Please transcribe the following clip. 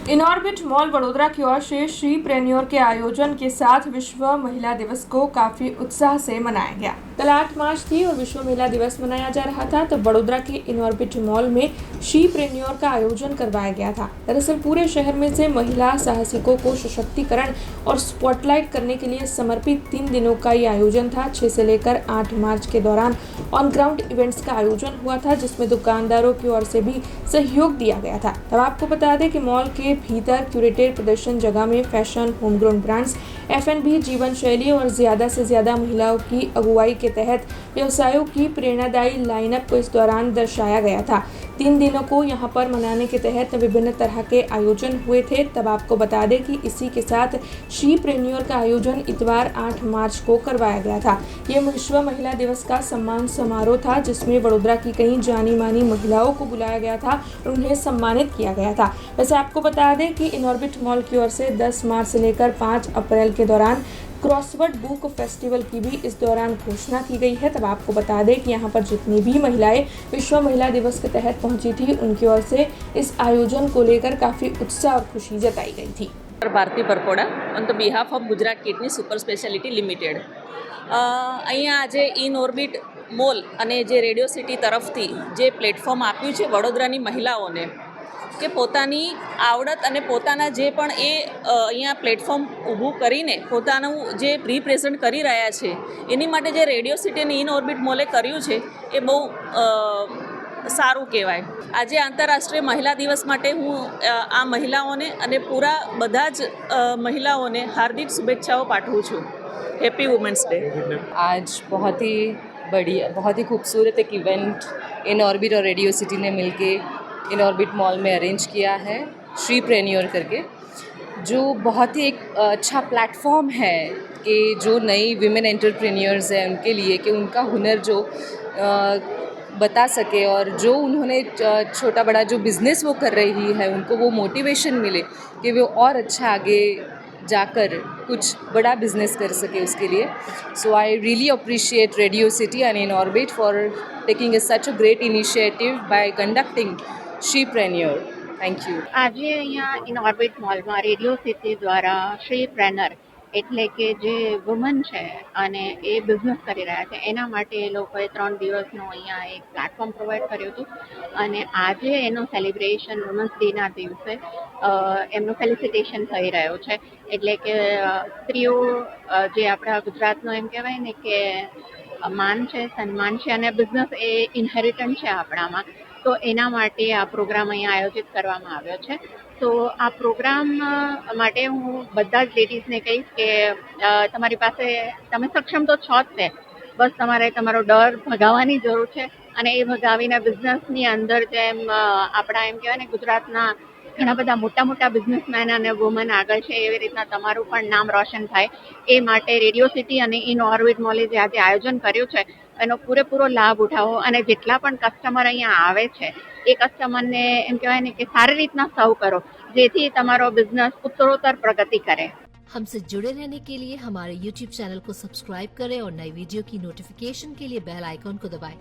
Inorbit mall Vadodara की ओर से श्री प्रेन्योर के आयोजन के साथ विश्व महिला दिवस को काफी उत्साह से मनाया गया। कल 8 मार्च थी और विश्व महिला दिवस मनाया जा रहा था, तो वडोदरा के इनऑर्बिट मॉल में श्री प्रेन्योर का आयोजन करवाया गया था। दरअसल पूरे शहर में से महिला साहसिकों को सशक्तिकरण और स्पॉटलाइट करने के लिए समर्पित 3 दिनों का ये आयोजन था। 6 से लेकर 8 मार्च के दौरान ऑन ग्राउंड इवेंट्स का आयोजन हुआ था, जिसमें दुकानदारों की ओर से भी सहयोग दिया गया था। तब आपको बता दें कि मॉल के भीतर क्यूरेटेड प्रदर्शन जगह में fashion, home grown brands, F&B, जीवन शैली और ज़्यादा से ज़्यादा महिलाओं की अगुवाई के तहत व्यवसायों की प्रेरणादायी लाइनअप को इस दौरान दर्शाया गया था। 3 दिनों को यहाँ पर मनाने के तहत विभिन्न तरह के आयोजन हुए थे। तब आपको बता दें कि इसी के साथ श्री प्रेन्योर का आयोजन इतवार 8 मार्च को करवाया गया था। ये विश्व महिला दिवस का सम्मान समारोह था, जिसमें वडोदरा की कई जानी मानी महिलाओं को बुलाया गया था और उन्हें सम्मानित किया गया था। वैसे आपको बता दें कि इनऑर्बिट मॉल की ओर से 10 मार्च से लेकर 5 अप्रैल के दौरान क्रॉसवर्ड बुक फेस्टिवल की भी इस दौरान घोषणा की गई है। तब आपको बता दें कि यहाँ पर जितनी भी महिलाएं विश्व महिला दिवस के तहत पहुंची थी, उनकी ओर से इस आयोजन को लेकर काफ़ी उत्साह और खुशी जताई गई थी। Bharti Parpoda on the behalf of Gujarat kidney super speciality limited અહીંયા આજે ઇનઓર્બિટ મોલ અને જે રેડિયો સિટી તરફથી જે પ્લેટફોર્મ આપ્યું છે વડોદરાની મહિલાઓને કે પોતાની આવડત અને પોતાના જે પણ એ અહીંયા પ્લેટફોર્મ ઊભું કરીને પોતાનું જે રિપ્રેઝન્ટ કરી રહ્યા છે, એની માટે જે રેડિયો સિટી અને ઇનઓર્બિટ મોલે કર્યું છે એ બહુ સારું કહેવાય। આજે આંતરરાષ્ટ્રીય મહિલા દિવસ માટે હું આ મહિલાઓને અને પૂરા બધા જ મહિલાઓને હાર્દિક શુભેચ્છાઓ પાઠવું છું। Happy women's day. आज बहुत ही खूबसूरत एक इवेंट इनऑर्बिट और रेडियो सिटी ने मिलके इनऑर्बिट मॉल में अरेंज किया है, श्री प्रेन्योर करके, जो बहुत ही एक अच्छा प्लेटफॉर्म है कि जो नई विमेन एंटरप्रेन्योर्स हैं उनके लिए कि उनका हुनर जो बता सके और जो उन्होंने छोटा बड़ा जो बिज़नेस वो कर रही है उनको वो मोटिवेशन मिले कि वो और अच्छा आगे जाकर कुछ बड़ा बिजनेस कर सके उसके लिए। So I really appreciate radio city and Inorbit for taking such a great initiative by conducting Shripreneur. Thank you. આજે અહીંયા ઇનઓર્બિટ મોલમાં રેડિયો સિટી દ્વારા શ્રી પ્રેનર એટલે કે જે વુમન છે અને એ બિઝનેસ કરી રહ્યા છે એના માટે એ લોકોએ 3 દિવસનું અહીંયા એક પ્લેટફોર્મ પ્રોવાઈડ કર્યું હતું અને આજે એનું સેલિબ્રેશન વુમન્સ ડેના દિવસે એમનું ફેલિસિટેશન થઈ રહ્યું છે। એટલે કે સ્ત્રીઓ જે આપણા ગુજરાતનો એમ કહેવાય ને કે માન છે, સન્માન છે અને બિઝનેસ એ ઇનહેરિટન્ટ છે આપણામાં, તો એના માટે આ પ્રોગ્રામ અહીંયા આયોજિત કરવામાં આવ્યો છે। તો આ પ્રોગ્રામ માટે હું બધા જ લેડીઝને કહીશ કે તમારી પાસે તમે સક્ષમ તો છો જ તે, બસ તમારે તમારો ડર ભગાવવાની જરૂર છે અને એ ભગાવીને બિઝનેસની અંદર જેમ આપણા એમ કહેવાય ને ગુજરાતના ઘણા બધા મોટા મોટા બિઝનેસમેન અને વુમન આગળ છે એવી રીતના તમારું પણ નામ રોશન થાય એ માટે રેડિયો સિટી અને ઇનઓર્બિટ મોલે જે આજે આયોજન કર્યું છે એનો પૂરેપૂરો લાભ ઉઠાવો અને જેટલા પણ કસ્ટમર અહીંયા આવે છે એ કસ્ટમરને એમ કહેવાય ને કે સારી રીતના સર્વ કરો જેથી તમારો બિઝનેસ उत्तरोत्तर प्रगति करे। हमसे जुड़े रहने के लिए हमारे YouTube चैनल को सब्सक्राइब करें और नई वीडियो की नोटिफिकेशन के लिए बेल आइकॉन को दबाएं।